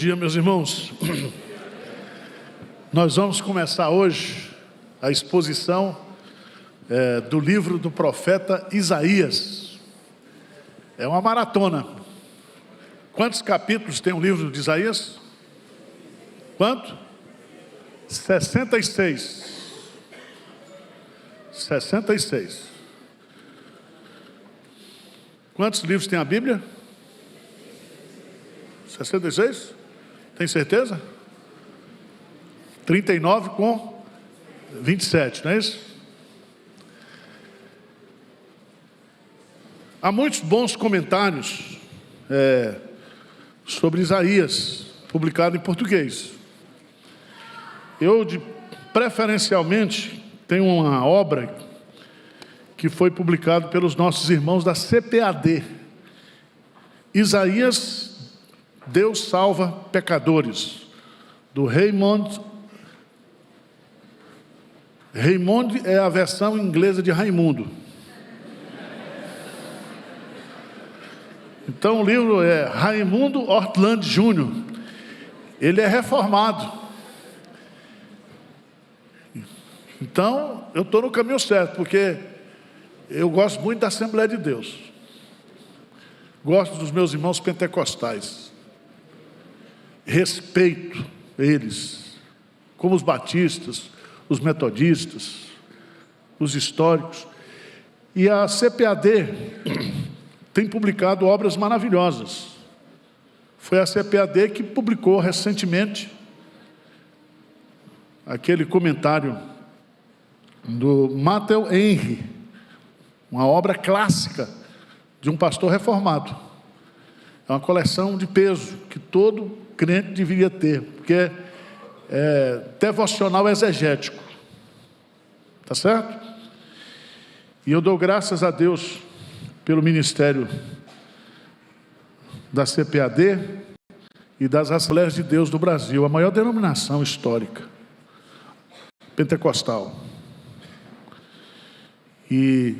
Bom dia, meus irmãos. Nós vamos começar hoje a exposição do livro do profeta Isaías. É uma maratona. Quantos capítulos tem o livro de Isaías? Quanto? 66. 66. Quantos livros tem a Bíblia? 66? Tem certeza? 39 com 27, não é isso? Há muitos bons comentários sobre Isaías, publicado em português. Eu, preferencialmente, tenho uma obra que foi publicada pelos nossos irmãos da CPAD. Isaías, Deus salva pecadores, do Raymond. Raymond é a versão inglesa de Raimundo. Então o livro é Raimundo Ortland Jr. Ele é reformado. Então eu estou no caminho certo, porque eu gosto muito da Assembleia de Deus. Gosto dos meus irmãos pentecostais. Respeito eles, como os batistas, os metodistas, os históricos. E a CPAD tem publicado obras maravilhosas. Foi a CPAD que publicou recentemente aquele comentário do Matthew Henry, uma obra clássica de um pastor reformado. É uma coleção de peso que todo crente deveria ter, porque é devocional exegético. Tá certo? E eu dou graças a Deus pelo ministério da CPAD e das Assembleias de Deus do Brasil, a maior denominação histórica pentecostal. E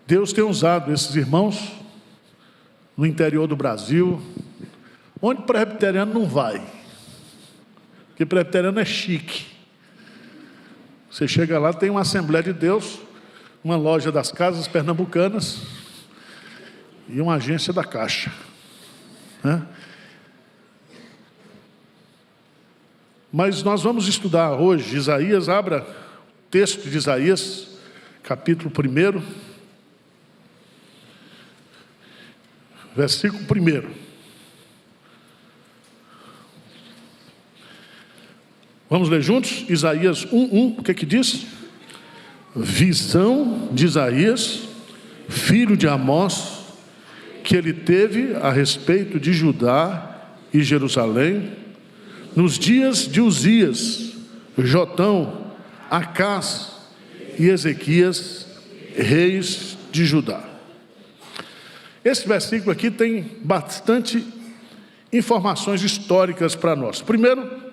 Deus tem usado esses irmãos no interior do Brasil, onde presbiteriano não vai, porque presbiteriano é chique. Você chega lá, tem uma Assembleia de Deus, uma loja das Casas Pernambucanas e uma agência da Caixa, né? Mas nós vamos estudar hoje Isaías. Abra o texto de Isaías, capítulo 1, versículo 1. Vamos ler juntos? Isaías 1:1, o que diz? Visão de Isaías, filho de Amós, que ele teve a respeito de Judá e Jerusalém, nos dias de Uzias, Jotão, Acás e Ezequias, reis de Judá. Esse versículo aqui tem bastante informações históricas para nós. Primeiro,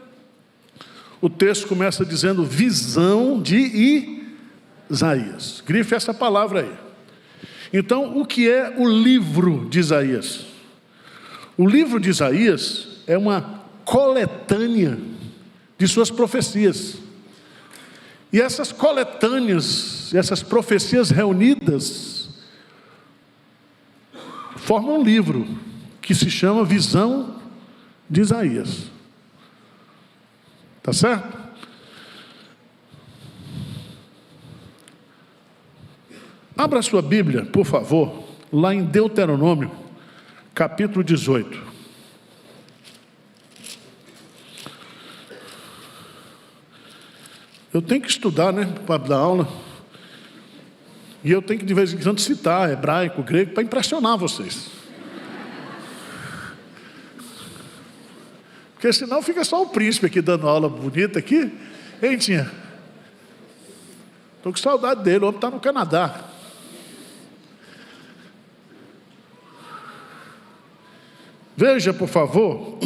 o texto começa dizendo visão de Isaías. Grife essa palavra aí. Então, o que é o livro de Isaías? O livro de Isaías é uma coletânea de suas profecias. E essas coletâneas, essas profecias reunidas, formam um livro que se chama Visão de Isaías. Tá certo? Abra a sua Bíblia, por favor, lá em Deuteronômio, capítulo 18. Eu tenho que estudar, né, para dar aula. E eu tenho que de vez em quando citar hebraico, grego, para impressionar vocês. Porque senão fica só o príncipe aqui dando aula bonita aqui. Hein, Tinha? Estou com saudade dele, o homem está no Canadá. Veja, por favor.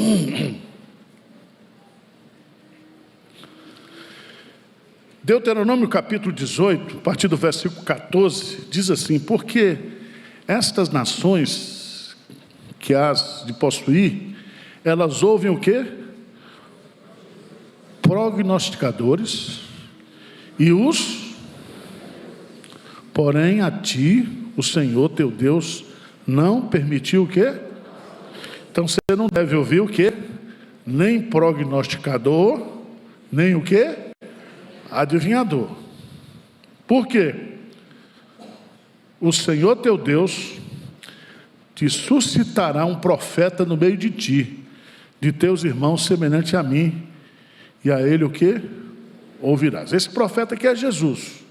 Deuteronômio capítulo 18, a partir do versículo 14, diz assim: porque estas nações que hás de possuir elas ouvem o quê? Prognosticadores e porém a ti, o Senhor teu Deus, não permitiu o quê? Então você não deve ouvir o quê? Nem prognosticador, nem o quê? Adivinhador. Por quê? O Senhor teu Deus te suscitará um profeta no meio de ti, de teus irmãos, semelhante a mim, e a ele o quê? Ouvirás. Esse profeta aqui é Jesus.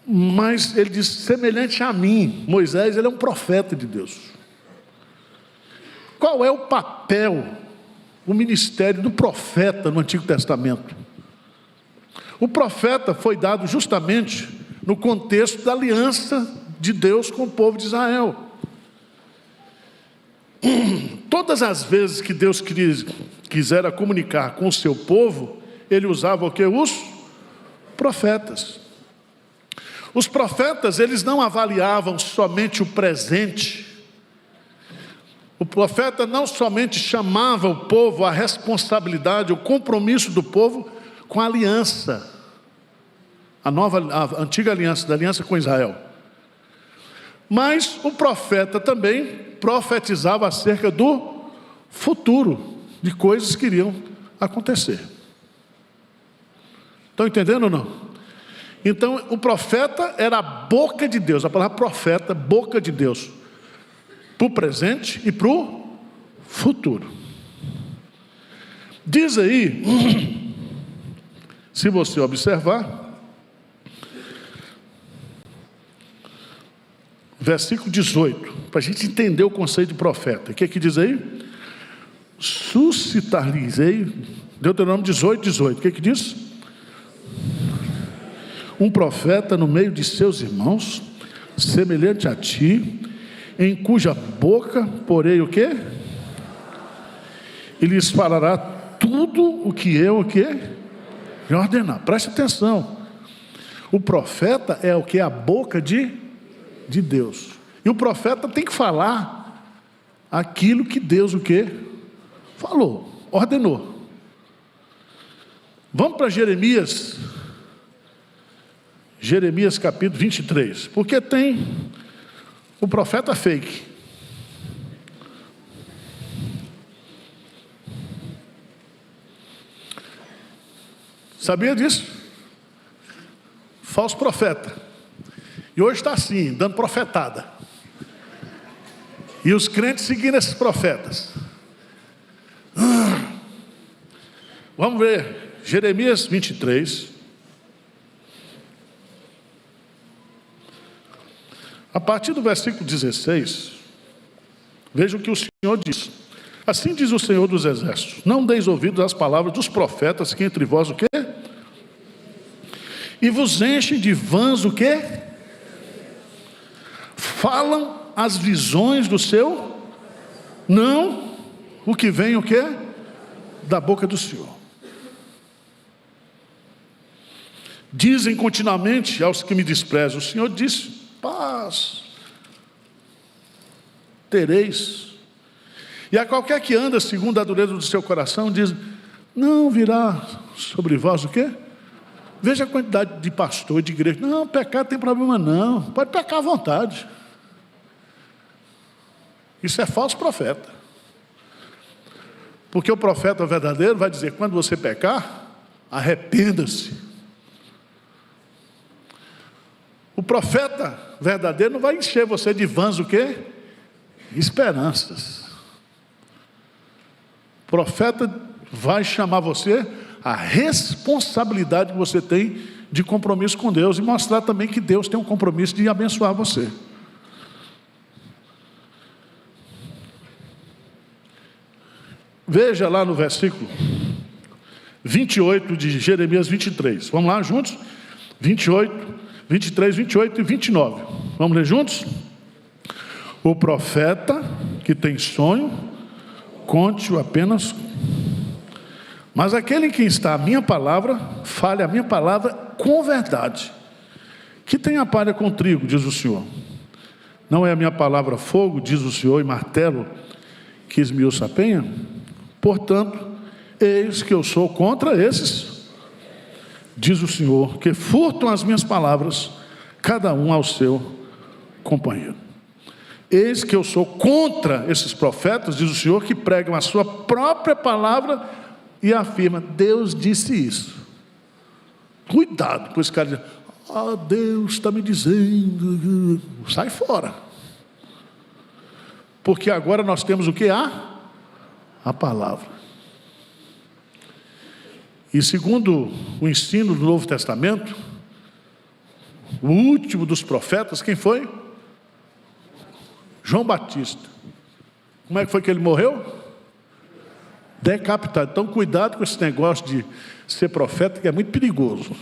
Mas ele diz, semelhante a mim. Moisés, ele é um profeta de Deus. Qual é o papel, o ministério do profeta no Antigo Testamento? O profeta foi dado justamente no contexto da aliança de Deus com o povo de Israel. Todas as vezes que Deus quisera comunicar com o seu povo, ele usava o que? Os profetas. Os profetas, eles não avaliavam somente o presente. O profeta não somente chamava o povo à responsabilidade, o compromisso do povo com a aliança, a antiga aliança, da aliança com Israel. Mas o profeta também profetizava acerca do futuro, de coisas que iriam acontecer. Estão entendendo ou não? Então, o profeta era a boca de Deus, a palavra profeta, boca de Deus, para o presente e para o futuro. Diz aí, se você observar, versículo 18, para a gente entender o conceito de profeta. O que é que diz aí? Suscitar-lhes-ei, Deuteronômio 18. O que é que diz? Um profeta no meio de seus irmãos, semelhante a ti, em cuja boca porei o quê? E lhes falará tudo o que eu o quê? lhe ordenar. Preste atenção. O profeta é o que? A boca de Deus. E o profeta tem que falar aquilo que Deus o quê? Falou, ordenou. Vamos para Jeremias. Jeremias capítulo 23. Porque tem o profeta fake. Sabia disso? Falso profeta. E hoje está assim, dando profetada. E os crentes seguindo esses profetas. Vamos ver. Jeremias 23. A partir do versículo 16, veja o que o Senhor diz. Assim diz o Senhor dos Exércitos: não deis ouvidos às palavras dos profetas que entre vós o quê? E vos enchem de vãs o quê? Falam as visões do seu? Não, o que vem o quê? Da boca do Senhor. Dizem continuamente aos que me desprezam: o Senhor disse, paz tereis. E a qualquer que anda segundo a dureza do seu coração, diz: não virá sobre vós o quê? Veja a quantidade de pastor de igreja. Não, pecar não tem problema não, pode pecar à vontade. Isso é falso profeta. Porque o profeta verdadeiro vai dizer: quando você pecar, arrependa-se. O profeta verdadeiro não vai encher você de vãs o quê? Esperanças. O profeta vai chamar você a responsabilidade que você tem de compromisso com Deus e mostrar também que Deus tem um compromisso de abençoar você. Veja lá no versículo 28 de Jeremias 23. Vamos lá juntos? 23, 28 e 29. Vamos ler juntos? O profeta que tem sonho, conte-o apenas. Mas aquele em quem está a minha palavra, fale a minha palavra com verdade. Que tem a palha com trigo, diz o Senhor. Não é a minha palavra fogo, diz o Senhor, e martelo, que esmiuça a penha? Portanto, eis que eu sou contra esses, diz o Senhor, que furtam as minhas palavras, cada um ao seu companheiro. Eis que eu sou contra esses profetas, diz o Senhor, que pregam a sua própria palavra e afirma: Deus disse isso. Cuidado com esse cara dizendo: ah, Deus está me dizendo. Sai fora. Porque agora nós temos o que? A palavra. E segundo o ensino do Novo Testamento, o último dos profetas, quem foi? João Batista. Como é que foi que ele morreu? Decapitado. Então cuidado com esse negócio de ser profeta, que é muito perigoso.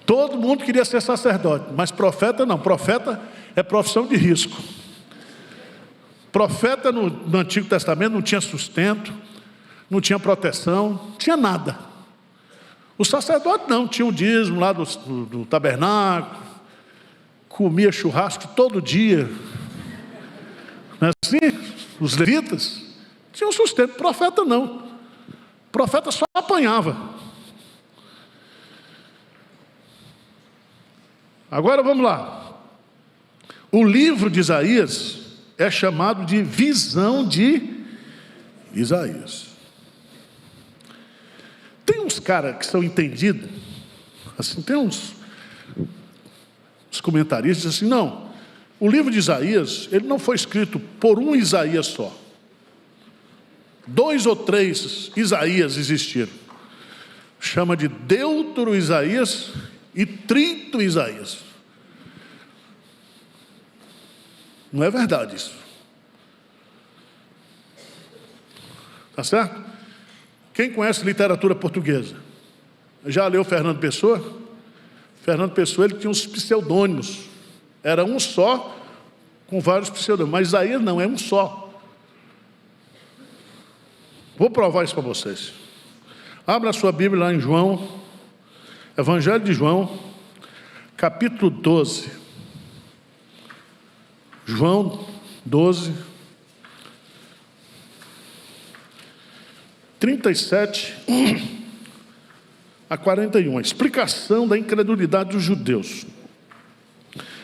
Todo mundo queria ser sacerdote, mas profeta não. Profeta é profissão de risco. Profeta no Antigo Testamento não tinha sustento, não tinha proteção, não tinha nada. O sacerdote não, tinha um dízimo lá do tabernáculo, comia churrasco todo dia. Não é assim? Os levitas tinham sustento. Profeta não. Profeta só apanhava. Agora vamos lá. O livro de Isaías é chamado de visão de Isaías. Tem uns caras que são entendidos, assim, tem uns comentaristas assim: não, o livro de Isaías, ele não foi escrito por um Isaías só. 2 ou 3 Isaías existiram. Chama de Deutero Isaías e Trito Isaías. Não é verdade isso. Tá certo? Quem conhece literatura portuguesa? Já leu Fernando Pessoa? Fernando Pessoa, ele tinha uns pseudônimos. Era um só, com vários pseudônimos. Mas Isaías não, é um só. Vou provar isso para vocês. Abra a sua Bíblia lá em João, Evangelho de João, capítulo 12. João 12, 37 a 41. A explicação da incredulidade dos judeus.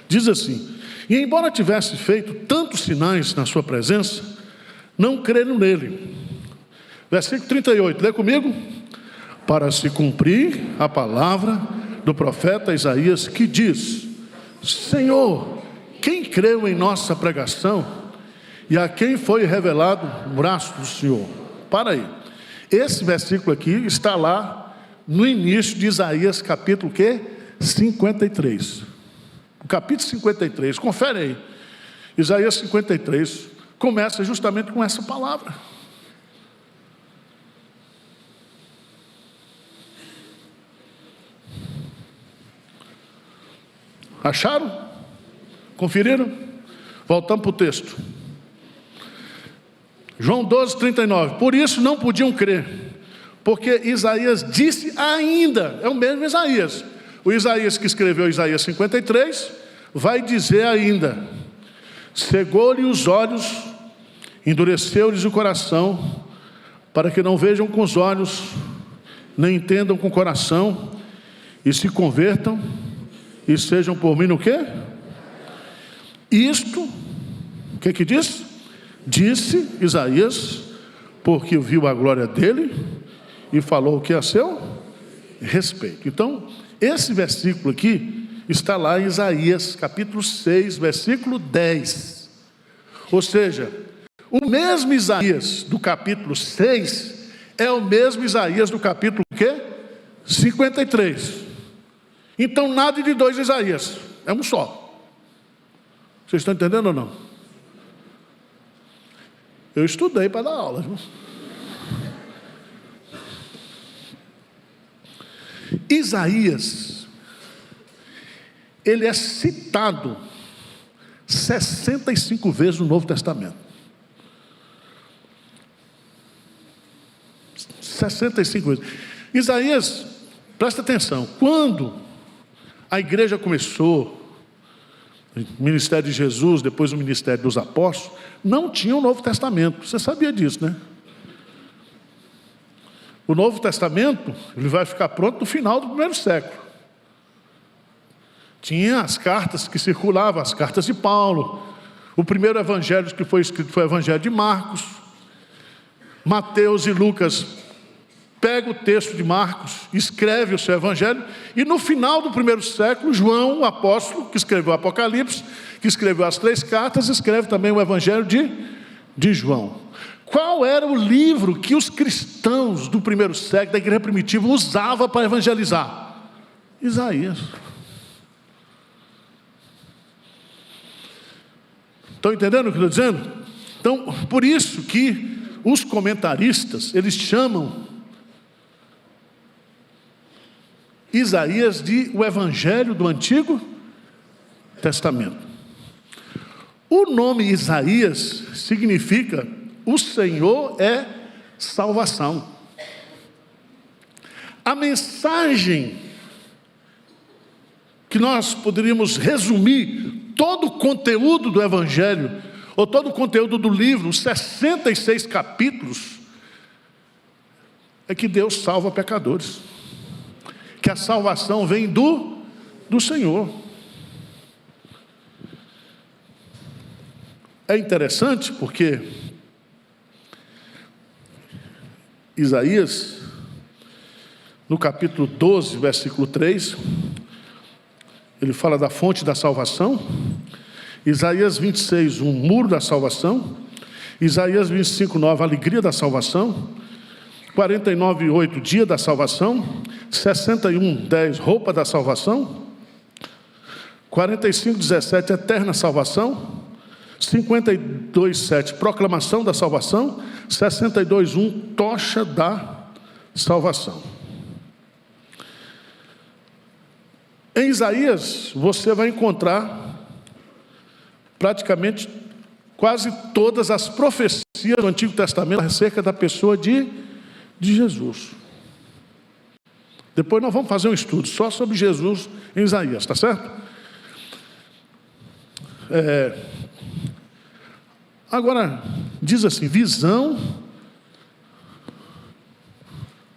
Diz assim: e embora tivesse feito tantos sinais na sua presença, não creram nele. Versículo 38, lê comigo. Para se cumprir a palavra do profeta Isaías, que diz: Senhor, quem creu em nossa pregação e a quem foi revelado o braço do Senhor? Para aí. Esse versículo aqui está lá no início de Isaías, capítulo quê? 53. O capítulo 53, confere aí. Isaías 53 começa justamente com essa palavra. Acharam? Conferiram? Voltamos para o texto. João 12, 39. Por isso não podiam crer, porque Isaías disse ainda. É o mesmo Isaías. O Isaías que escreveu Isaías 53 vai dizer ainda: cegou-lhe os olhos, endureceu-lhes o coração, para que não vejam com os olhos, nem entendam com o coração, e se convertam e sejam por mim no quê? Isto, o que diz? Disse Isaías, porque viu a glória dele e falou o que a seu respeito. Então, esse versículo aqui está lá em Isaías, capítulo 6, versículo 10. Ou seja, o mesmo Isaías do capítulo 6 é o mesmo Isaías do capítulo quê? 53. Então, nada de 2 Isaías, é um só. Vocês estão entendendo ou não? Eu estudei para dar aula. Isaías, ele é citado 65 vezes no Novo Testamento. 65 vezes. Isaías, presta atenção, quando a igreja começou, ministério de Jesus, depois o ministério dos apóstolos, não tinha o Novo Testamento. Você sabia disso, né? O Novo Testamento, ele vai ficar pronto no final do primeiro século. Tinha as cartas que circulavam, as cartas de Paulo. O primeiro evangelho que foi escrito foi o evangelho de Marcos. Mateus e Lucas pegam o texto de Marcos, escreve o seu evangelho, e no final do primeiro século, João, o apóstolo, que escreveu o Apocalipse, que escreveu as 3 cartas, escreve também o evangelho de João. Qual era o livro que os cristãos do primeiro século, da igreja primitiva, usavam para evangelizar? Isaías. Estão entendendo o que eu estou dizendo? Então, por isso que os comentaristas, eles chamam Isaías de o Evangelho do Antigo Testamento. O nome Isaías significa o Senhor é salvação. A mensagem que nós poderíamos resumir todo o conteúdo do Evangelho, ou todo o conteúdo do livro, os 66 capítulos, é que Deus salva pecadores, que a salvação vem do Senhor. É interessante porque Isaías, no capítulo 12, versículo 3, ele fala da fonte da salvação. Isaías 26, muro da salvação. Isaías 25, 9, alegria da salvação. 49, 8, dia da salvação. 61, 10, roupa da salvação. 45, 17, eterna salvação. 52, 7, proclamação da salvação. 62, 1, tocha da salvação. Em Isaías, você vai encontrar praticamente quase todas as profecias do Antigo Testamento acerca da pessoa de Jesus. Depois nós vamos fazer um estudo só sobre Jesus em Isaías, tá certo? Agora, diz assim, visão.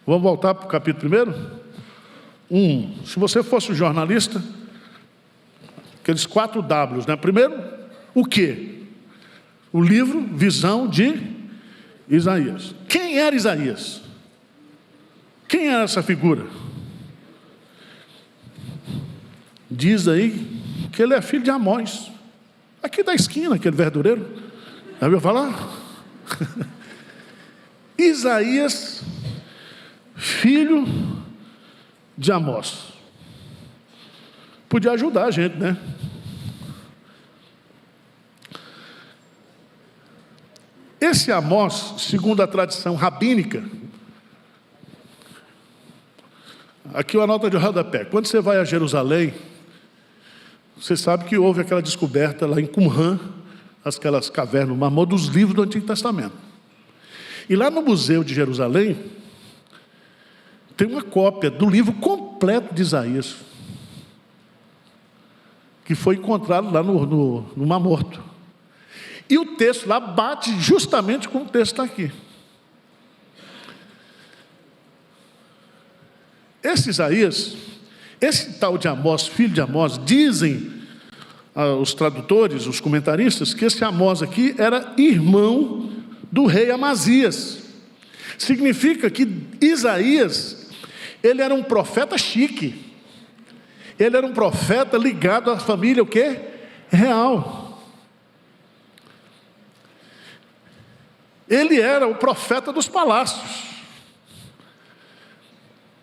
Vamos voltar para o capítulo 1? Se você fosse um jornalista, aqueles 4 Ws, né? Primeiro, o quê? O livro, visão de Isaías. Quem era Isaías? Quem era essa figura? Diz aí que ele é filho de Amós, aqui da esquina, aquele verdureiro. Já ouviu falar? Isaías, filho de Amós. Podia ajudar a gente, né? Esse Amós, segundo a tradição rabínica, aqui uma nota de rodapé. Quando você vai a Jerusalém, você sabe que houve aquela descoberta lá em Qumran, aquelas cavernas no Mar Morto, dos livros do Antigo Testamento. E lá no Museu de Jerusalém, tem uma cópia do livro completo de Isaías, que foi encontrado lá no Mar Morto. E o texto lá bate justamente com o texto que está aqui. Esse Isaías, esse tal de Amós, filho de Amós, dizem os tradutores, os comentaristas, que esse Amós aqui era irmão do rei Amazias. Significa que Isaías, ele era um profeta chique. Ele era um profeta ligado à família, o quê? Real. Ele era o profeta dos palácios.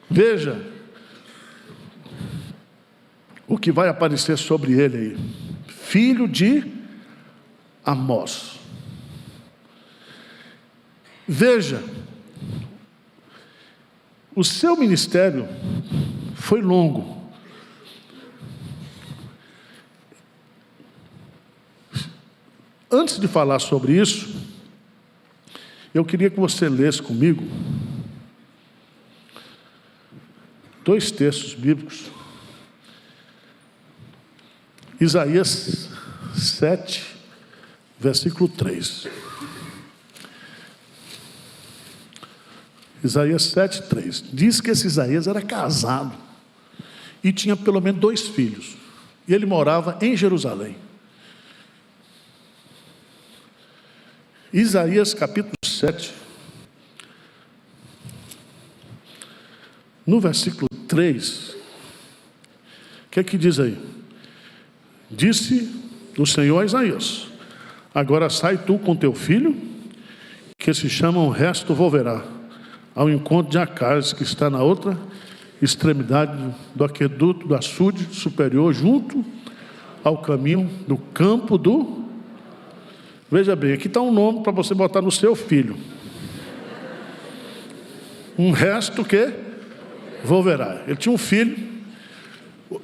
Veja o que vai aparecer sobre ele aí. Filho de Amós. Veja, o seu ministério foi longo. Antes de falar sobre isso, eu queria que você lesse comigo 2 textos bíblicos. Isaías 7, versículo 3. Isaías 7, 3. Diz que esse Isaías era casado e tinha pelo menos 2 filhos. E ele morava em Jerusalém. Isaías capítulo 7, no versículo 3, o que é que diz aí? Disse o Senhor a Isaías: agora sai tu com teu filho, que se chama o resto volverá, ao encontro de Acais, que está na outra extremidade do aqueduto do açude superior, junto ao caminho do campo do... Veja bem, aqui está um nome para você botar no seu filho. Um resto que volverá. Ele tinha um filho.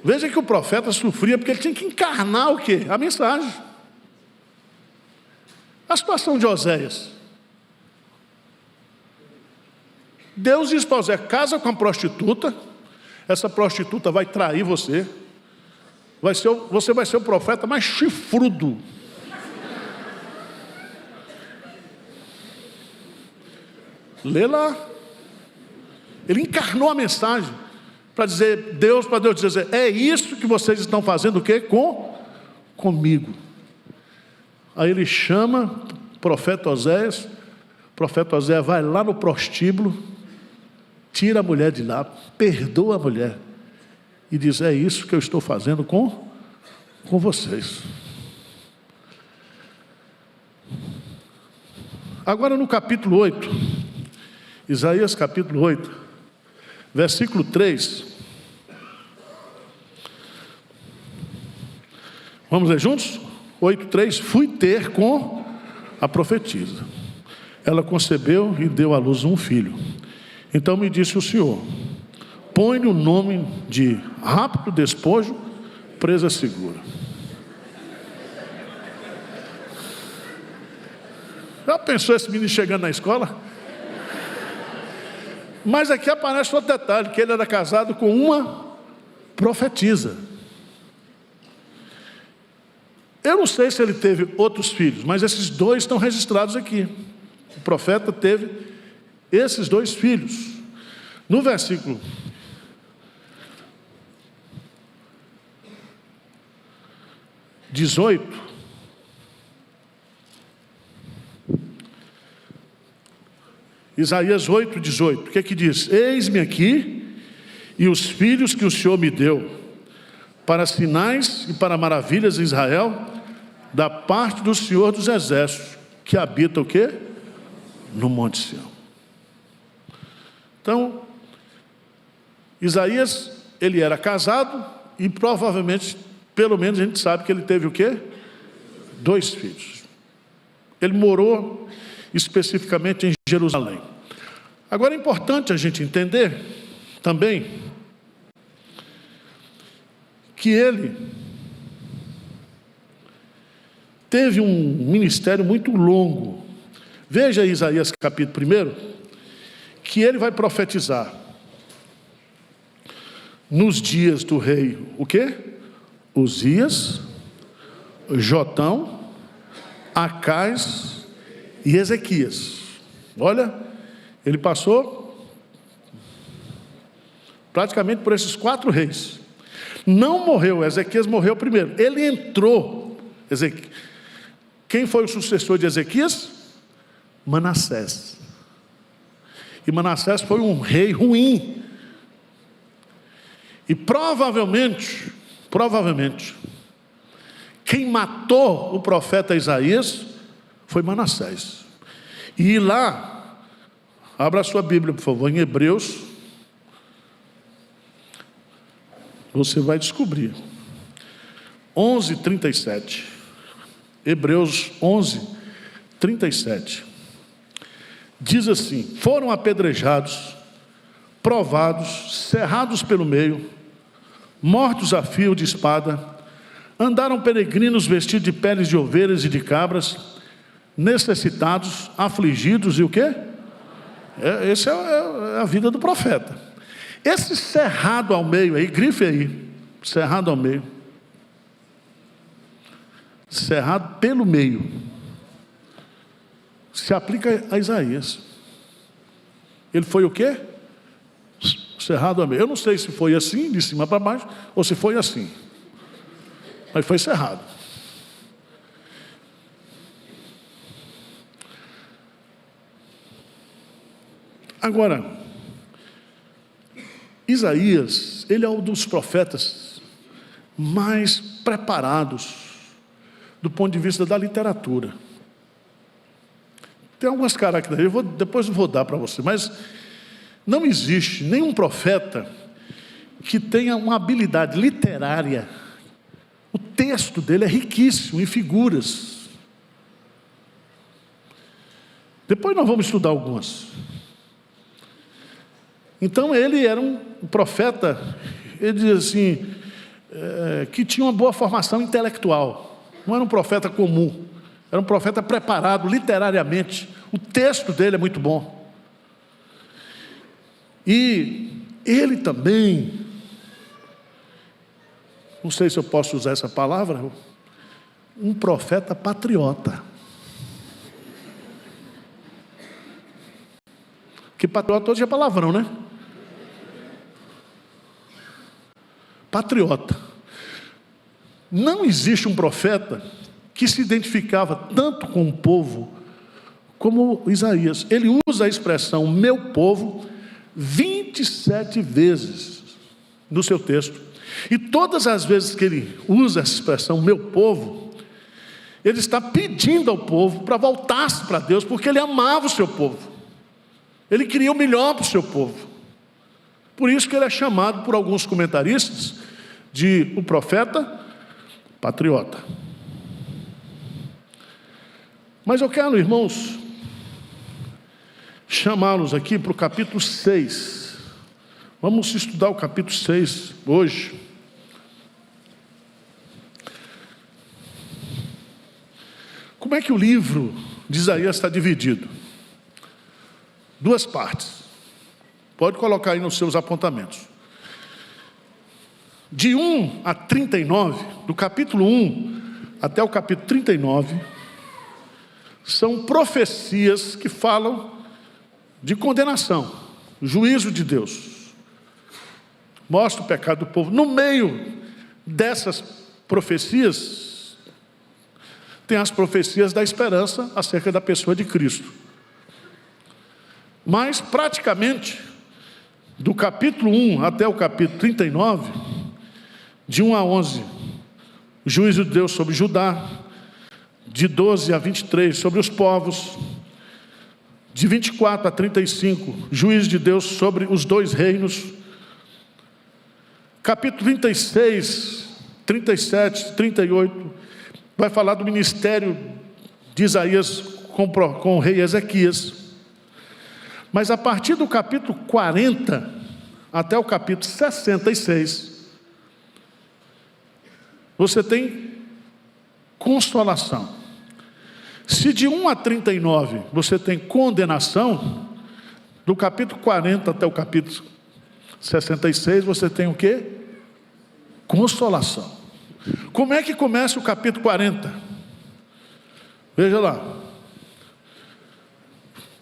Veja que o profeta sofria porque ele tinha que encarnar o quê? A mensagem. A situação de Oséias. Deus diz para Oséias: casa com a prostituta. Essa prostituta vai trair você. Você vai ser o profeta mais chifrudo. Lê lá. Ele encarnou a mensagem para Deus dizer: é isso que vocês estão fazendo o quê? Comigo. Aí ele chama o profeta Oséias. O profeta Oséias vai lá no prostíbulo, tira a mulher de lá, perdoa a mulher e diz: é isso que eu estou fazendo com vocês. Agora no capítulo 8, Isaías capítulo 8, versículo 3. Vamos ler juntos? 8:3. Fui ter com a profetisa. Ela concebeu e deu à luz um filho. Então me disse o Senhor: põe-lhe o nome de rápido despojo, presa segura. Já pensou esse menino chegando na escola? Mas aqui aparece outro detalhe, que ele era casado com uma profetisa. Eu não sei se ele teve outros filhos, mas esses 2 estão registrados aqui. O profeta teve esses 2 filhos. No versículo 18, Isaías 8:18, o que é que diz? Eis-me aqui e os filhos que o Senhor me deu, para sinais e para maravilhas em Israel, da parte do Senhor dos exércitos, que habita o quê? No Monte Sião. Então, Isaías, ele era casado e provavelmente, pelo menos a gente sabe que ele teve o quê? 2 filhos. Ele morou especificamente em Jerusalém. Agora é importante a gente entender também que ele teve um ministério muito longo. Veja Isaías capítulo 1, que ele vai profetizar nos dias do rei, o quê? Uzias, Jotão, Acais e Ezequias. Olha, ele passou praticamente por esses 4 reis. Não morreu, Ezequias morreu primeiro. Ele entrou. Quem foi o sucessor de Ezequias? Manassés. E Manassés foi um rei ruim. E provavelmente, quem matou o profeta Isaías foi Manassés. E lá, abra a sua Bíblia, por favor, em Hebreus, você vai descobrir. 11:37. Hebreus 11:37. Diz assim: foram apedrejados, provados, cerrados pelo meio, mortos a fio de espada, andaram peregrinos vestidos de peles de ovelhas e de cabras, necessitados, afligidos e o quê? Essa é a vida do profeta. Esse cerrado ao meio aí, grife aí, cerrado ao meio. cerrado pelo meio. Se aplica a Isaías. Ele foi o quê? Cerrado ao meio. Eu não sei se foi assim, de cima para baixo, ou se foi assim. Mas foi cerrado. Agora, Isaías, ele é um dos profetas mais preparados do ponto de vista da literatura. Tem algumas características, depois eu vou dar para você, mas não existe nenhum profeta que tenha uma habilidade literária. O texto dele é riquíssimo em figuras. Depois nós vamos estudar algumas. Então ele era um profeta, ele diz assim, que tinha uma boa formação intelectual. Não era um profeta comum, era um profeta preparado literariamente. O texto dele é muito bom. E ele também, não sei se eu posso usar essa palavra, um profeta patriota. Que patriota hoje é palavrão, né? Patriota. Não existe um profeta que se identificava tanto com o povo como Isaías. Ele usa a expressão meu povo 27 vezes no seu texto. E todas as vezes que ele usa essa expressão meu povo, ele está pedindo ao povo para voltar-se para Deus, porque ele amava o seu povo. Ele queria o melhor para o seu povo. Por isso que ele é chamado por alguns comentaristas de o profeta patriota. Mas eu quero, irmãos, chamá-los aqui para o capítulo 6. Vamos estudar o capítulo 6 hoje. Como é que o livro de Isaías está dividido? Duas partes. Pode colocar aí nos seus apontamentos. De 1 a 39, do capítulo 1 até o capítulo 39, são profecias que falam de condenação, juízo de Deus. Mostra o pecado do povo. No meio dessas profecias, tem as profecias da esperança acerca da pessoa de Cristo. Mas, praticamente, do capítulo 1 até o capítulo 39, de 1 a 11, o juízo de Deus sobre Judá, de 12 a 23, sobre os povos, de 24 a 35, juízo de Deus sobre os dois reinos, capítulo 36, 37, 38, vai falar do ministério de Isaías com o rei Ezequias. Mas a partir do capítulo 40 até o capítulo 66, você tem consolação. Se de 1 a 39 você tem condenação, do capítulo 40 até o capítulo 66 você tem o quê? Consolação. Como é que começa o capítulo 40? Veja lá.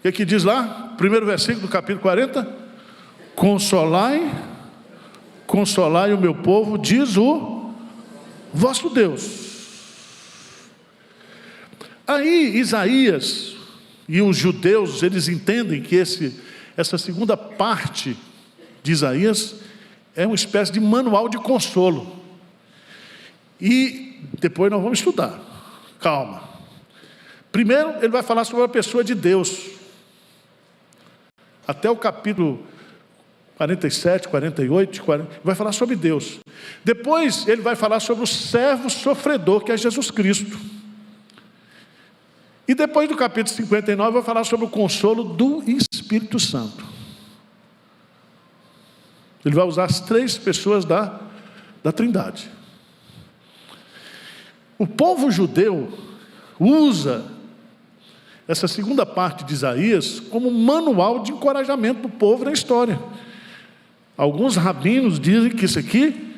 O que diz lá? Primeiro versículo do capítulo 40. Consolai o meu povo, diz o vosso Deus. Aí Isaías e os judeus, eles entendem que essa segunda parte de Isaías é uma espécie de manual de consolo. E depois nós vamos estudar. Calma. Primeiro ele vai falar sobre a pessoa de Deus. Até o capítulo 47, 48, 40, vai falar sobre Deus. Depois ele vai falar sobre o servo sofredor, que é Jesus Cristo. E depois do capítulo 59 vai falar sobre o consolo do Espírito Santo. Ele vai usar as três pessoas da Trindade. O povo judeu usa essa segunda parte de Isaías como um manual de encorajamento para o povo na história. Alguns rabinos dizem que isso aqui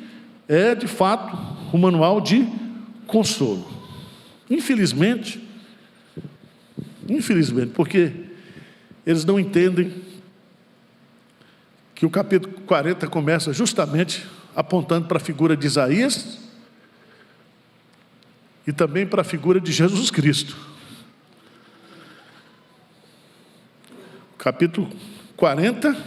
é de fato um manual de consolo. Infelizmente, porque eles não entendem que o capítulo 40 começa justamente apontando para a figura de Isaías e também para a figura de Jesus Cristo. Capítulo 40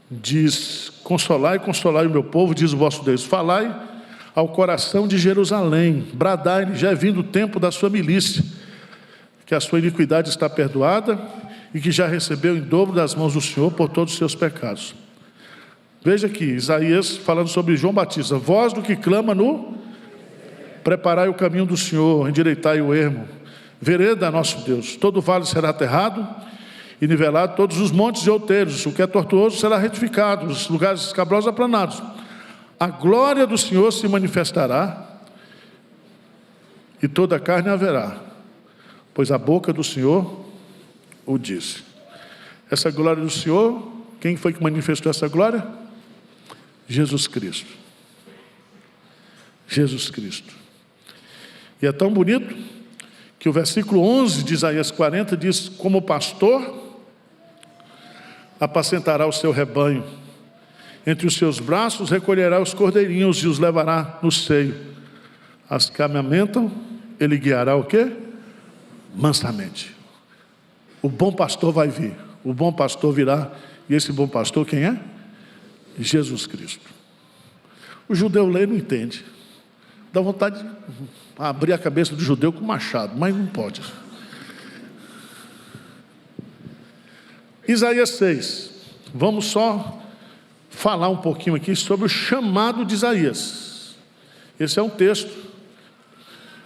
diz: consolai o meu povo, diz o vosso Deus, falai ao coração de Jerusalém, bradai-lhe, já é vindo o tempo da sua milícia, que a sua iniquidade está perdoada e que já recebeu em dobro das mãos do Senhor por todos os seus pecados. Veja aqui, Isaías falando sobre João Batista: voz do que clama no preparai o caminho do Senhor, endireitai o ermo, vereda nosso Deus, todo vale será aterrado e nivelado, todos os montes e outeiros, o que é tortuoso será retificado, os lugares escabrosos aplanados. A glória do Senhor se manifestará e toda a carne haverá, pois a boca do Senhor o disse. Essa glória do Senhor, quem foi que manifestou essa glória? Jesus Cristo. Jesus Cristo. E é tão bonito que o versículo 11 de Isaías 40 diz: como pastor apacentará o seu rebanho, entre os seus braços recolherá os cordeirinhos e os levará no seio. As que amamentam, ele guiará o quê? Mansamente. O bom pastor vai vir, o bom pastor virá, e esse bom pastor quem é? Jesus Cristo. O judeu lê e não entende, dá vontade de abrir a cabeça do judeu com machado, mas não pode. Isaías 6, vamos só falar um pouquinho aqui sobre o chamado de Isaías. Esse é um texto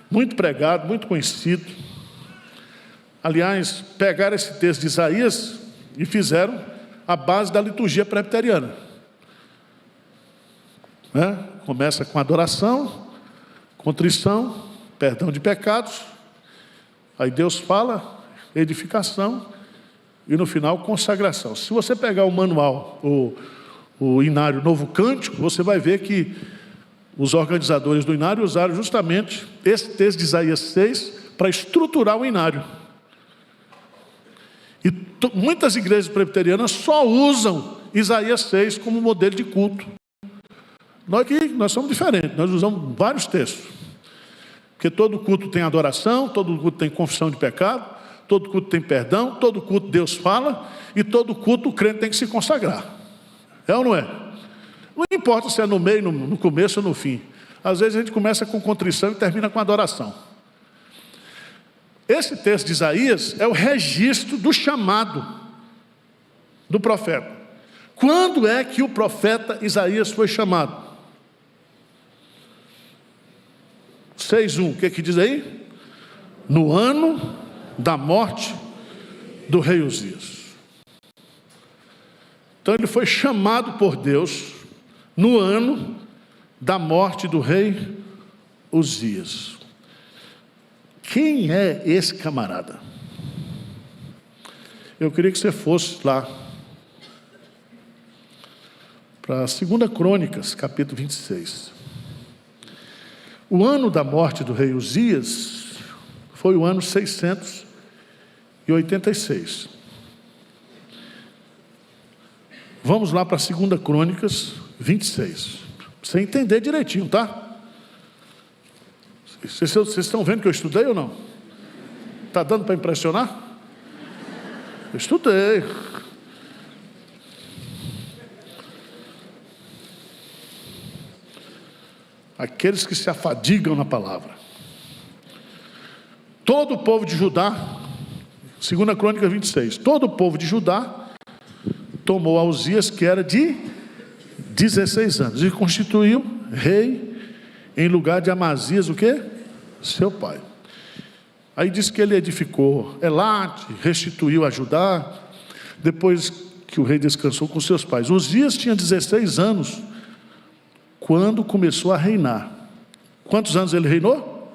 muito pregado, muito conhecido. Aliás, pegaram esse texto de Isaías e fizeram a base da liturgia presbiteriana. Começa com adoração, contrição, perdão de pecados, aí Deus fala, edificação, e no final consagração. Se você pegar o manual, o Inário Novo Cântico, você vai ver que os organizadores do Inário usaram justamente esse texto de Isaías 6 para estruturar o Inário. E muitas igrejas presbiterianas só usam Isaías 6 como modelo de culto. Nós somos diferentes, nós usamos vários textos. Porque todo culto tem adoração, todo culto tem confissão de pecado, todo culto tem perdão, todo culto Deus fala, e todo culto o crente tem que se consagrar. É ou não é? Não importa se é no meio, no começo ou no fim. Às vezes a gente começa com contrição e termina com adoração. Esse texto de Isaías é o registro do chamado do profeta. Quando é que o profeta Isaías foi chamado? 6:1, o que diz aí? No ano da morte do rei Uzias. Então ele foi chamado por Deus no ano da morte do rei Uzias. Quem é esse camarada? Eu queria que você fosse lá para 2 Crônicas, capítulo 26. O ano da morte do rei Uzias foi o ano 686. Vamos lá para 2 Crônicas 26. Pra você entender direitinho, tá? Vocês estão vendo que eu estudei ou não? Está dando para impressionar? Eu estudei. Aqueles que se afadigam na palavra. Todo o povo de Judá, 2 Crônica 26, todo o povo de Judá tomou a Uzias, que era de 16 anos, e constituiu rei em lugar de Amazias, o quê? Seu pai. Aí diz que ele edificou Elate, restituiu a Judá, depois que o rei descansou com seus pais. Uzias tinha 16 anos, quando começou a reinar. Quantos anos ele reinou?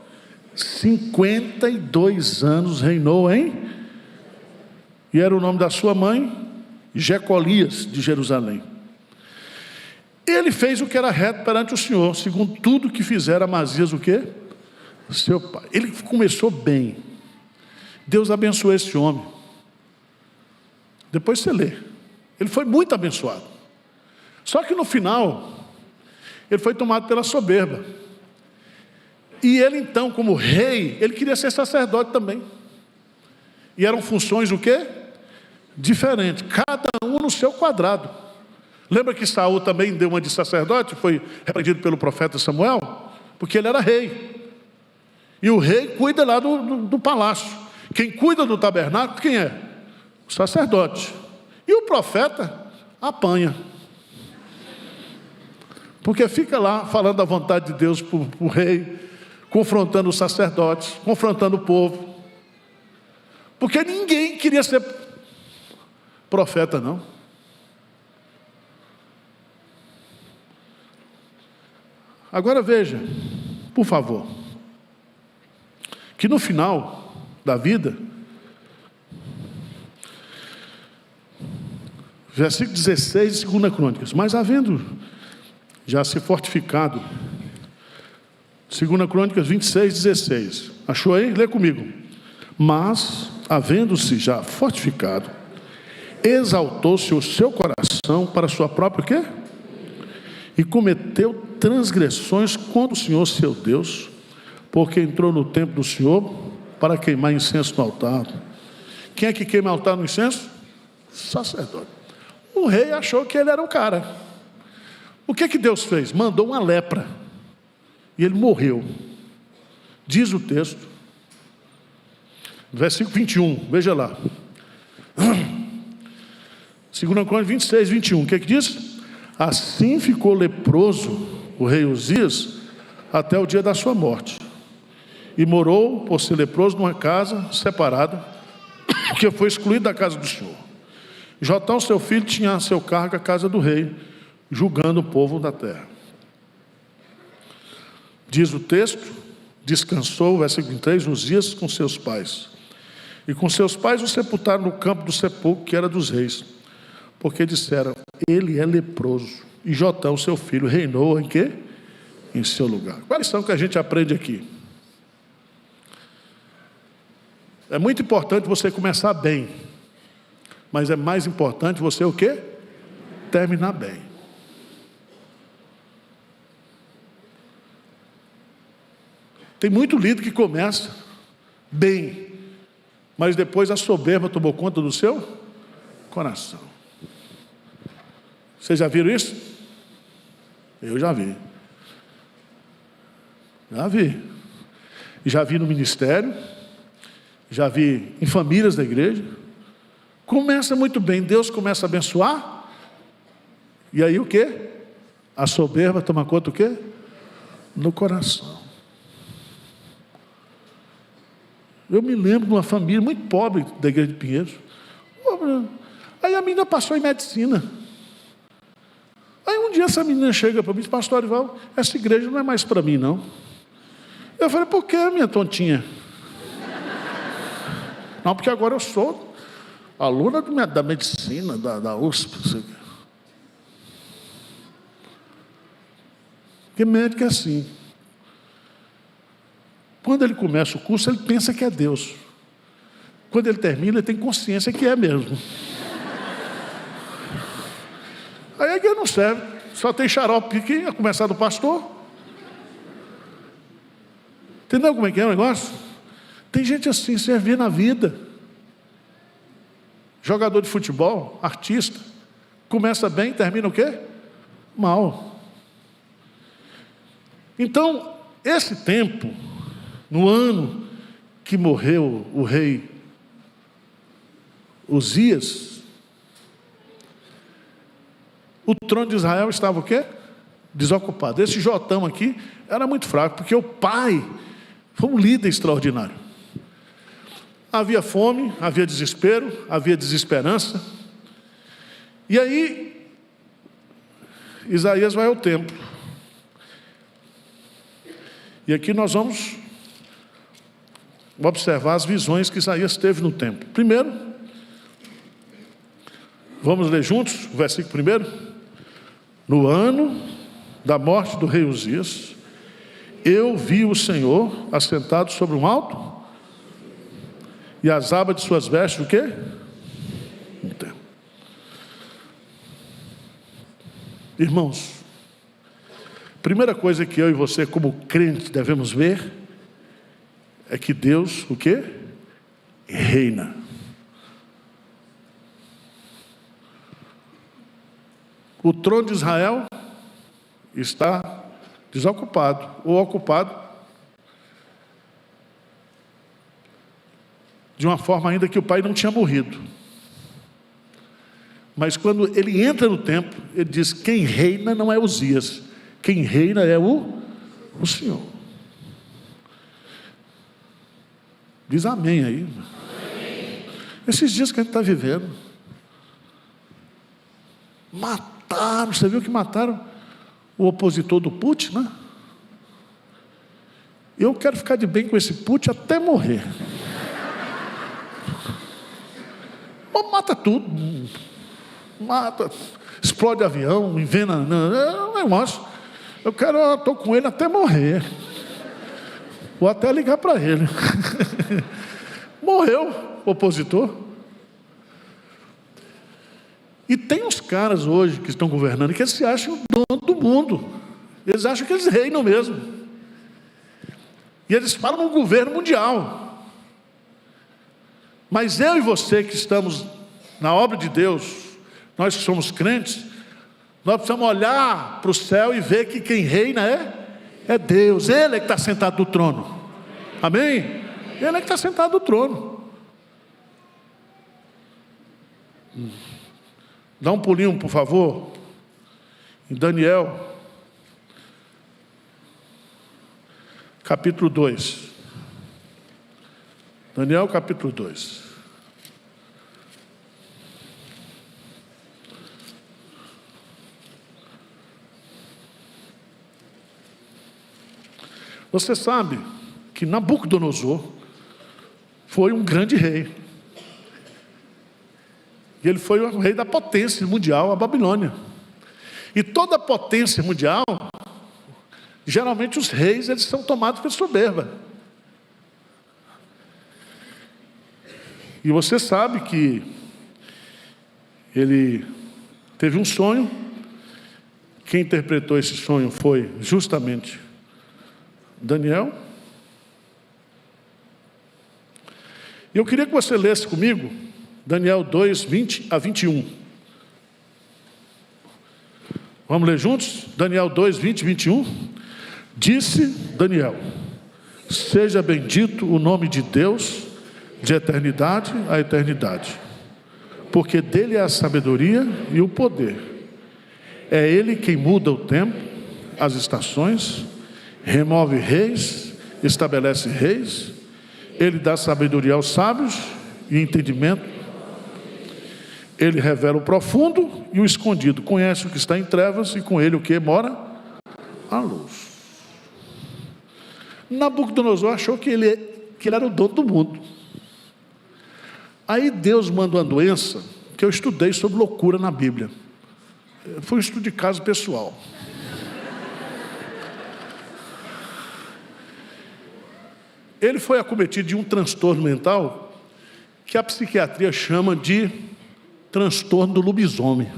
52 anos reinou, hein? E era o nome da sua mãe, Jecolias, de Jerusalém. Ele fez o que era reto perante o Senhor, segundo tudo que fizera Amazias, o quê? Seu pai. Ele começou bem. Deus abençoou esse homem. Depois você lê. Ele foi muito abençoado. Só que no final, ele foi tomado pela soberba. E ele então, como rei, ele queria ser sacerdote também. E eram funções o quê? Diferentes. Cada um no seu quadrado. Lembra que Saul também deu uma de sacerdote? Foi repreendido pelo profeta Samuel? Porque ele era rei. E o rei cuida lá do palácio. Quem cuida do tabernáculo, quem é? O sacerdote. E o profeta apanha. Porque fica lá falando a vontade de Deus para o rei, confrontando os sacerdotes, confrontando o povo. Porque ninguém queria ser profeta, não. Agora veja, por favor, que no final da vida, versículo 16 de 2 Crônicas, mas havendo já se fortificado, 2 Crônicas 26, 16, achou aí? Lê comigo. Mas, havendo-se já fortificado, exaltou-se o seu coração para sua própria o quê? E cometeu transgressões contra o Senhor seu Deus, porque entrou no templo do Senhor para queimar incenso no altar. Quem é que queima altar no incenso? Sacerdote. O rei achou que ele era o cara. O que Deus fez? Mandou uma lepra. E ele morreu. Diz o texto. Versículo 21, veja lá. 2 Crônicas 26, 21. O que diz? Assim ficou leproso o rei Uzias até o dia da sua morte. E morou, por ser leproso, numa casa separada, que foi excluído da casa do Senhor. Jotão, seu filho, tinha a seu cargo a casa do rei, julgando o povo da terra. Diz o texto, descansou, versículo 23, Uzias com seus pais. E com seus pais o sepultaram no campo do sepulcro, que era dos reis. Porque disseram, ele é leproso. E Jotão, seu filho, reinou em quê? Em seu lugar. Qual a lição que a gente aprende aqui? É muito importante você começar bem. Mas é mais importante você o quê? Terminar bem. Tem muito líder que começa bem, mas depois a soberba tomou conta do seu coração. Vocês já viram isso? Eu já vi. Já vi. Já vi no ministério, já vi em famílias da igreja. Começa muito bem, Deus começa a abençoar, e aí o quê? A soberba toma conta do quê? No coração. Eu me lembro de uma família muito pobre da igreja de Pinheiros. Aí a menina passou em medicina. Aí um dia essa menina chega para mim e diz, pastor Arival, essa igreja não é mais para mim, não. Eu falei, por que, minha tontinha? Não, porque agora eu sou aluna da medicina, da USP. Porque médico é assim. Quando ele começa o curso, ele pensa que é Deus. Quando ele termina, ele tem consciência que é mesmo. Aí a igreja não serve. Só tem xarope aqui, a começar do pastor. Entendeu como é que é o negócio? Tem gente assim, servir na vida. Jogador de futebol, artista. Começa bem, termina o quê? Mal. Então, esse tempo, no ano que morreu o rei Uzias, o trono de Israel estava o quê? Desocupado. Esse Jotão aqui era muito fraco, porque o pai foi um líder extraordinário. Havia fome, havia desespero, havia desesperança. E aí, Isaías vai ao templo. E aqui nós vamos observar as visões que Isaías teve no templo. Primeiro, vamos ler juntos o versículo 1. No ano da morte do rei Uzias, Eu vi o Senhor assentado sobre um alto, e as abas de suas vestes, o quê? Irmãos, primeira coisa que eu e você como crente devemos ver é que Deus, o quê? Reina. O trono de Israel está desocupado ou ocupado de uma forma ainda que o pai não tinha morrido. Mas quando ele entra no templo, ele diz: quem reina não é Uzias, quem reina é o Senhor. Diz amém aí. Amém. Esses dias que a gente está vivendo, mataram, você viu que mataram o opositor do Putin, né? Eu quero ficar de bem com esse Putin até morrer. Mata tudo, mata, explode avião, envenena. Eu estou com ele até morrer. Vou até ligar para ele. Morreu o opositor. E tem uns caras hoje que estão governando que eles se acham dono do mundo. Eles acham que eles reinam mesmo. E eles falam no governo mundial. Mas eu e você que estamos na obra de Deus, nós que somos crentes, nós precisamos olhar para o céu e ver que quem reina é Deus. Ele é que está sentado no trono. Amém? Ele é que está sentado no trono. Dá um pulinho, por favor, em Daniel, capítulo 2. Daniel, capítulo 2. Você sabe que Nabucodonosor foi um grande rei. E ele foi o rei da potência mundial, a Babilônia. E toda a potência mundial, geralmente os reis, eles são tomados por soberba. E você sabe que ele teve um sonho. Quem interpretou esse sonho foi justamente Daniel. E eu queria que você lesse comigo Daniel 2, 20 a 21. Vamos ler juntos? Daniel 2, 20 e 21. Disse Daniel: seja bendito o nome de Deus de eternidade a eternidade, porque dele é a sabedoria e o poder. É ele quem muda o tempo, as estações, remove reis, estabelece reis. Ele dá sabedoria aos sábios e entendimento. Ele revela o profundo e o escondido. Conhece o que está em trevas, e com ele o que mora? A luz. Nabucodonosor achou que ele era o dono do mundo. Aí Deus manda uma doença, que eu estudei sobre loucura na Bíblia. Foi um estudo de caso pessoal. Ele foi acometido de um transtorno mental que a psiquiatria chama de transtorno do lobisomem.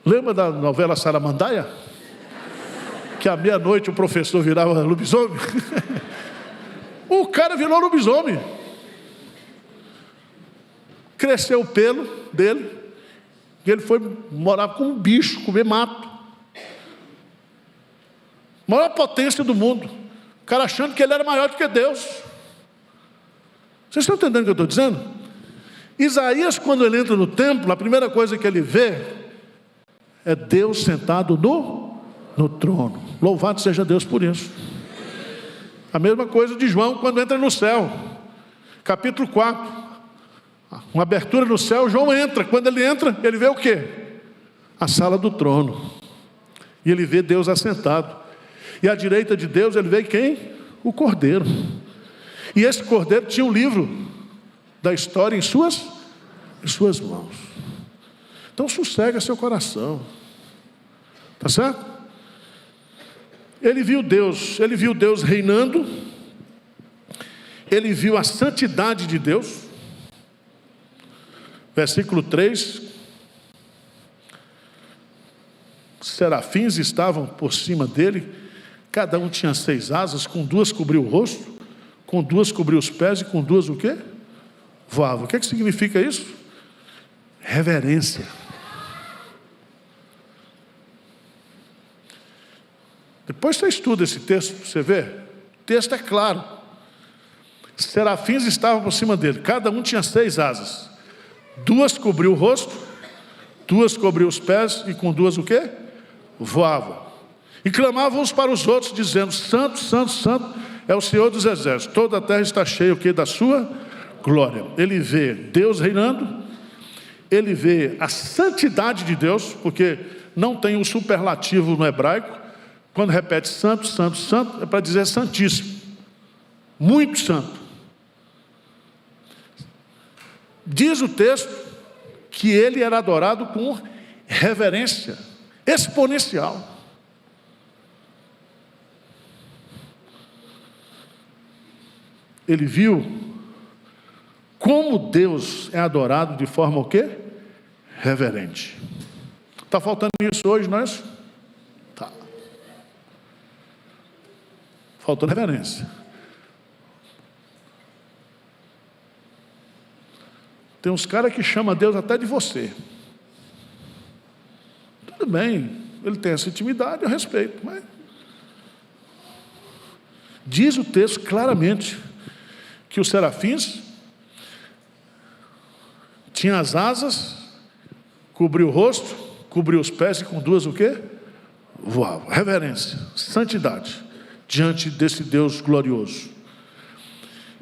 Lembra da novela Saramandaia? Que à meia-noite o professor virava lobisomem? O cara virou lobisomem. Cresceu o pelo dele, e ele foi morar com um bicho, comer mato. Maior potência do mundo. O cara achando que ele era maior do que Deus. Vocês estão entendendo o que eu estou dizendo? Isaías, quando ele entra no templo, a primeira coisa que ele vê é Deus sentado no trono. Louvado seja Deus por isso. A mesma coisa de João quando entra no céu. Capítulo 4. Uma abertura no céu, João entra. Quando ele entra, ele vê o quê? A sala do trono. E ele vê Deus assentado. E à direita de Deus ele vê quem? O Cordeiro. E esse Cordeiro tinha um livro da história em suas mãos. Então sossega seu coração. Tá certo? Ele viu Deus reinando, ele viu a santidade de Deus. Versículo 3: serafins estavam por cima dele, cada um tinha 6 asas, com 2 cobriu o rosto, com 2 cobriu os pés, e com 2 o quê? Voava. O que significa isso? Reverência. Depois você estuda esse texto para você ver. O texto é claro. Serafins estavam por cima dele, cada um tinha 6 asas, 2 cobriu o rosto, 2 cobriu os pés, e com 2 o quê? Voavam. E clamavam uns para os outros, dizendo: santo, santo, santo é o Senhor dos exércitos, toda a terra está cheia o quê? Da sua glória. Ele vê Deus reinando, ele vê a santidade de Deus, porque não tem um superlativo no hebraico. Quando repete santo, santo, santo, é para dizer santíssimo, muito santo. Diz o texto que ele era adorado com reverência exponencial. Ele viu como Deus é adorado de forma o quê? Reverente. Está faltando isso hoje, não é isso? Tá. Faltando reverência. Tem uns caras que chamam Deus até de você. Tudo bem, ele tem essa intimidade, eu respeito, mas diz o texto claramente que os serafins tinham as asas, cobriu o rosto, cobriu os pés, e com 2 o quê? Voavam. Reverência, santidade diante desse Deus glorioso.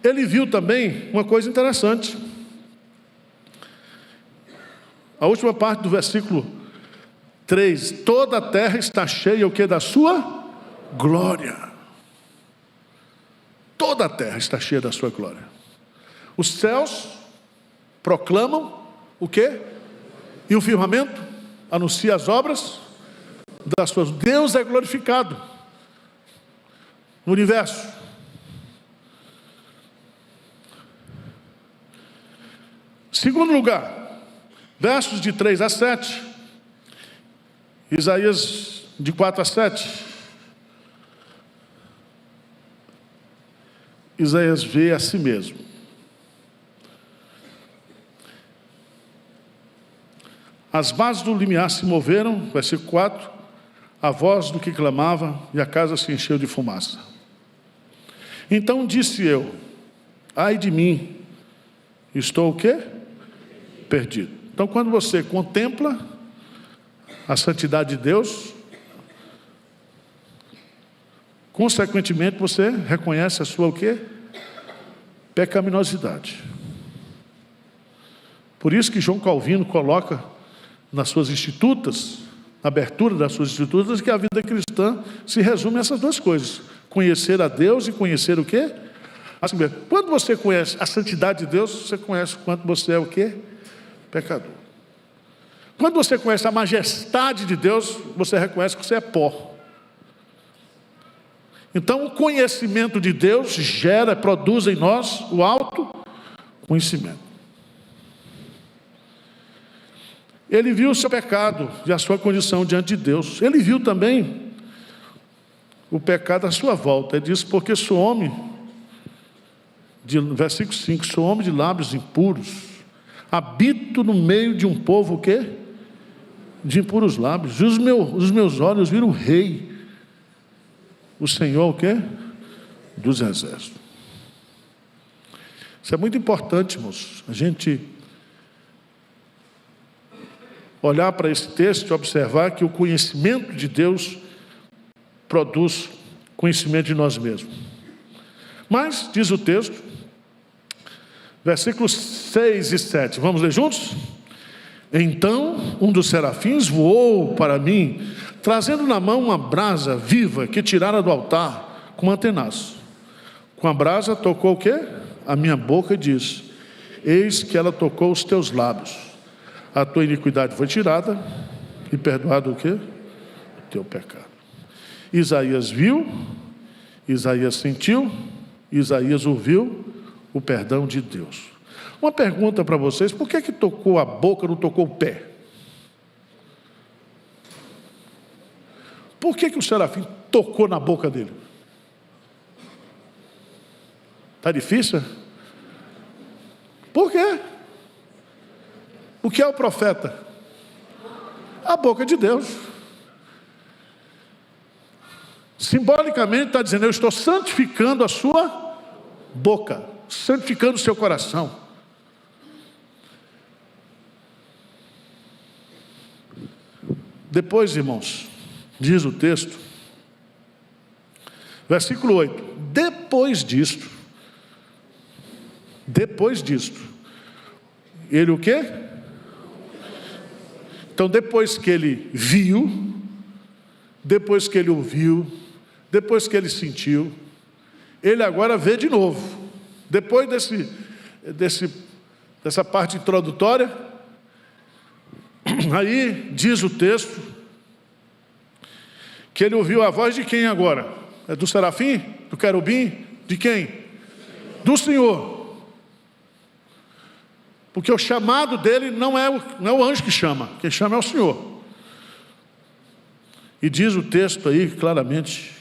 Ele viu também uma coisa interessante. A última parte do versículo 3: toda a terra está cheia o que? Da sua glória. Toda a terra está cheia da sua glória. Os céus proclamam o quê? E o firmamento anuncia as obras das suas. Deus é glorificado no universo. Segundo lugar, versos de 3 a 7, Isaías de 4 a 7. Isaías vê a si mesmo. As bases do limiar se moveram, versículo 4, a voz do que clamava, e a casa se encheu de fumaça. Então disse eu: ai de mim, estou o quê? Perdido. Então, quando você contempla a santidade de Deus, consequentemente você reconhece a sua o quê? Pecaminosidade. Por isso que João Calvino coloca nas suas institutas, na abertura das suas institutas, que a vida cristã se resume a essas 2 coisas: conhecer a Deus e conhecer o quê? Assim mesmo. Quando você conhece a santidade de Deus, você conhece o quanto você é o quê? Pecador. Quando você conhece a majestade de Deus, você reconhece que você é pó. Então, o conhecimento de Deus produz em nós o autoconhecimento. Ele viu o seu pecado e a sua condição diante de Deus. Ele viu também o pecado à sua volta. Ele diz: porque sou homem, versículo 5, sou homem de lábios impuros, habito no meio de um povo o quê? De impuros lábios. E os meus olhos viram o Rei, o Senhor o quê? Dos exércitos. Isso é muito importante, irmãos, a gente olhar para esse texto e observar que o conhecimento de Deus produz conhecimento de nós mesmos. Mas, diz o texto, versículos 6 e 7, vamos ler juntos? Então um dos serafins voou para mim, trazendo na mão uma brasa viva que tirara do altar com um antenaço. Com a brasa tocou o quê? A minha boca, e disse: eis que ela tocou os teus lábios. A tua iniquidade foi tirada e perdoado o quê? teu pecado. Isaías viu, Isaías sentiu, Isaías ouviu o perdão de Deus. Uma pergunta para vocês: por que tocou a boca, não tocou o pé? Por que o serafim tocou na boca dele? Está difícil? Por quê? O que é o profeta? A boca de Deus. Simbolicamente está dizendo: eu estou santificando a sua boca, santificando o seu coração. Depois, irmãos, diz o texto, versículo 8: depois disto, ele o quê? Então, depois que ele viu, depois que ele ouviu, depois que ele sentiu, ele agora vê de novo. Depois dessa parte introdutória, aí diz o texto que ele ouviu a voz de quem agora? É do serafim? Do querubim? De quem? Do Senhor. Porque o chamado dele não é o anjo que chama, quem chama é o Senhor. E diz o texto aí claramente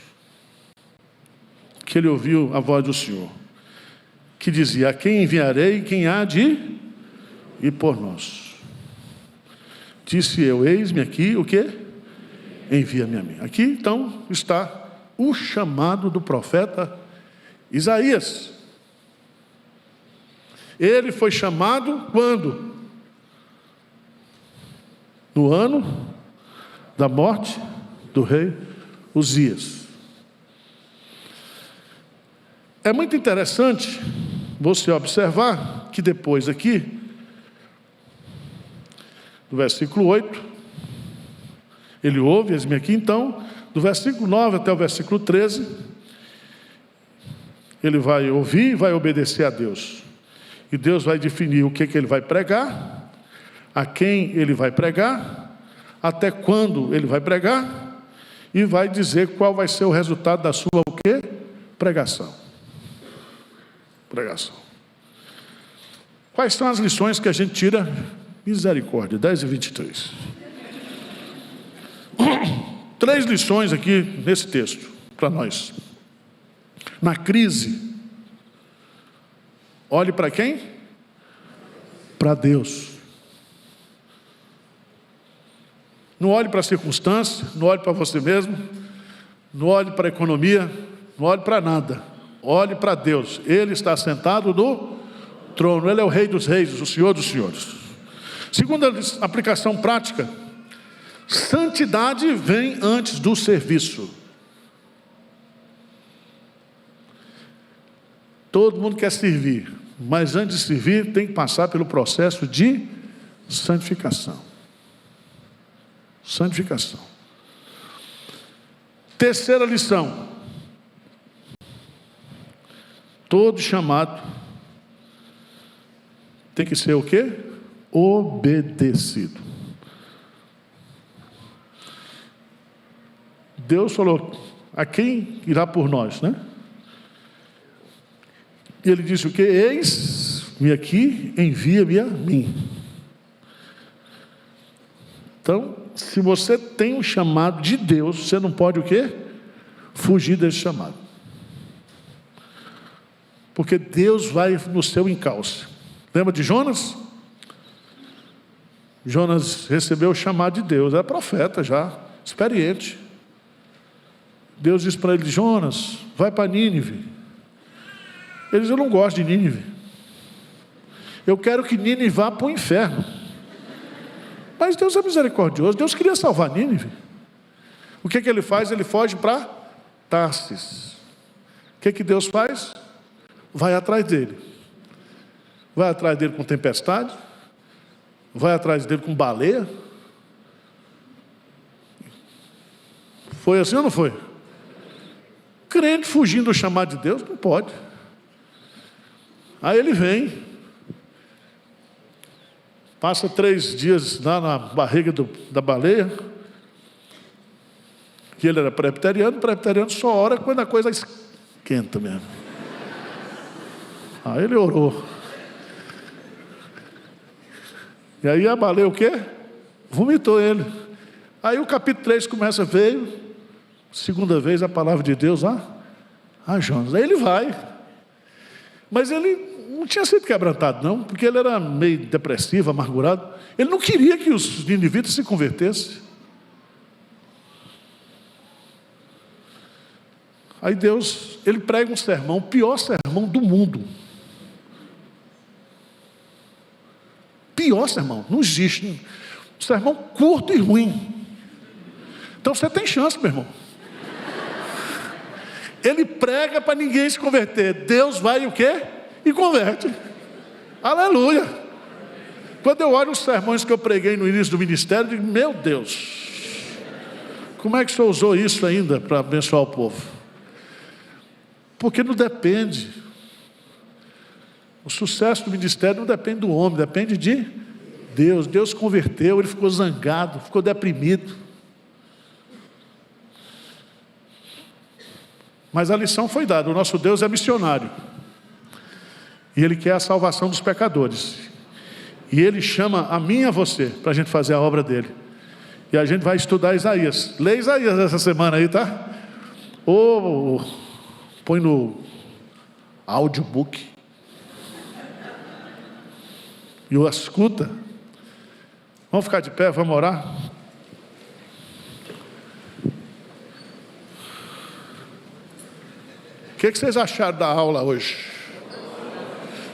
que ele ouviu a voz do Senhor, que dizia: a quem enviarei, quem há de ir por nós? Disse eu: eis-me aqui, o quê? Envia-me a mim. Aqui então está o chamado do profeta Isaías. Ele foi chamado quando? No ano da morte do rei Uzias. É muito interessante você observar que depois aqui, do versículo 8, ele ouve, eis-me aqui, então, do versículo 9 até o versículo 13, ele vai ouvir e vai obedecer a Deus. E Deus vai definir o que ele vai pregar, a quem ele vai pregar, até quando ele vai pregar, e vai dizer qual vai ser o resultado da sua o quê? Pregação. Quais são as lições que a gente tira? Misericórdia, 10 e 23. 3 lições aqui nesse texto, para nós. Na crise, olhe para quem? Para Deus. Não olhe para a circunstância, não olhe para você mesmo, não olhe para a economia, não olhe para nada. Olhe para Deus. Ele está sentado no trono. Ele é o Rei dos Reis, o Senhor dos Senhores. Segunda aplicação prática: santidade vem antes do serviço. Todo mundo quer servir, mas antes de servir tem que passar pelo processo de santificação. Santificação. Terceira lição: todo chamado tem que ser o quê? Obedecido. Deus falou: a quem irá por nós, né? E ele disse o quê? Eis-me aqui, envia-me a mim. Então, se você tem um chamado de Deus, você não pode o quê? Fugir desse chamado. Porque Deus vai no seu encalço. Lembra de Jonas? Jonas recebeu o chamado de Deus, era profeta já, experiente. Deus disse para ele: Jonas, vai para Nínive. Ele diz: eu não gosto de Nínive. Eu quero que Nínive vá para o inferno. Mas Deus é misericordioso. Deus queria salvar Nínive. O que ele faz? Ele foge para Tarsis. O que Deus faz? Vai atrás dele. Vai atrás dele com tempestade. Vai atrás dele com baleia. Foi assim ou não foi? Crente fugindo do chamado de Deus, não pode. Aí ele vem, passa 3 dias lá na barriga da baleia, Que ele era presbiteriano só ora quando a coisa esquenta mesmo. Aí ele orou. E aí a baleia o quê? Vomitou ele. Aí o capítulo 3 começa, veio, segunda vez a palavra de Deus a Jonas. Aí ele vai. Mas ele não tinha sido quebrantado não, porque ele era meio depressivo, amargurado. Ele não queria que os ninivitas se convertessem. Aí Deus, ele prega um sermão, o pior sermão do mundo. Pior sermão, não existe. Um sermão curto e ruim. Então você tem chance, meu irmão. Ele prega para ninguém se converter. Deus vai e o quê? E converte. Aleluia. Quando eu olho os sermões que eu preguei no início do ministério, eu digo, meu Deus, como é que o Senhor usou isso ainda para abençoar o povo? Porque não depende. O sucesso do ministério não depende do homem, depende de Deus. Deus converteu, ele ficou zangado, ficou deprimido. Mas a lição foi dada, o nosso Deus é missionário. E ele quer a salvação dos pecadores. E ele chama a mim e a você, para a gente fazer a obra dele. E a gente vai estudar Isaías. Lê Isaías essa semana aí, tá? Ou põe no audiobook. E o escuta. Vamos ficar de pé, vamos orar? O que vocês acharam da aula hoje?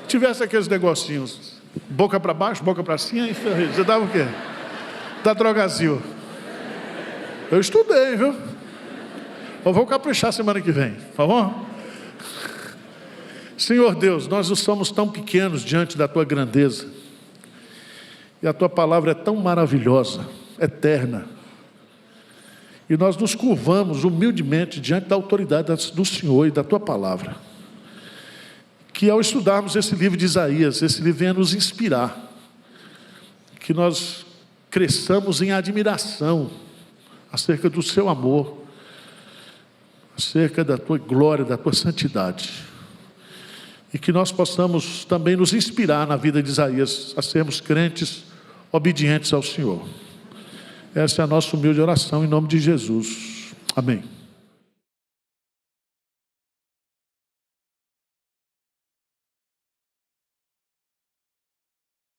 Tivesse aqueles negocinhos, boca para baixo, boca para cima, e você dava o quê? Da Drogazil. Eu estudei, viu? Eu vou caprichar semana que vem, tá bom? Senhor Deus, nós não somos tão pequenos diante da Tua grandeza. E a Tua palavra é tão maravilhosa, eterna. E nós nos curvamos humildemente diante da autoridade do Senhor e da Tua palavra. Que ao estudarmos esse livro de Isaías, esse livro venha nos inspirar. Que nós cresçamos em admiração acerca do Seu amor, acerca da Tua glória, da Tua santidade. E que nós possamos também nos inspirar na vida de Isaías, a sermos crentes obedientes ao Senhor. Essa é a nossa humilde oração em nome de Jesus. Amém.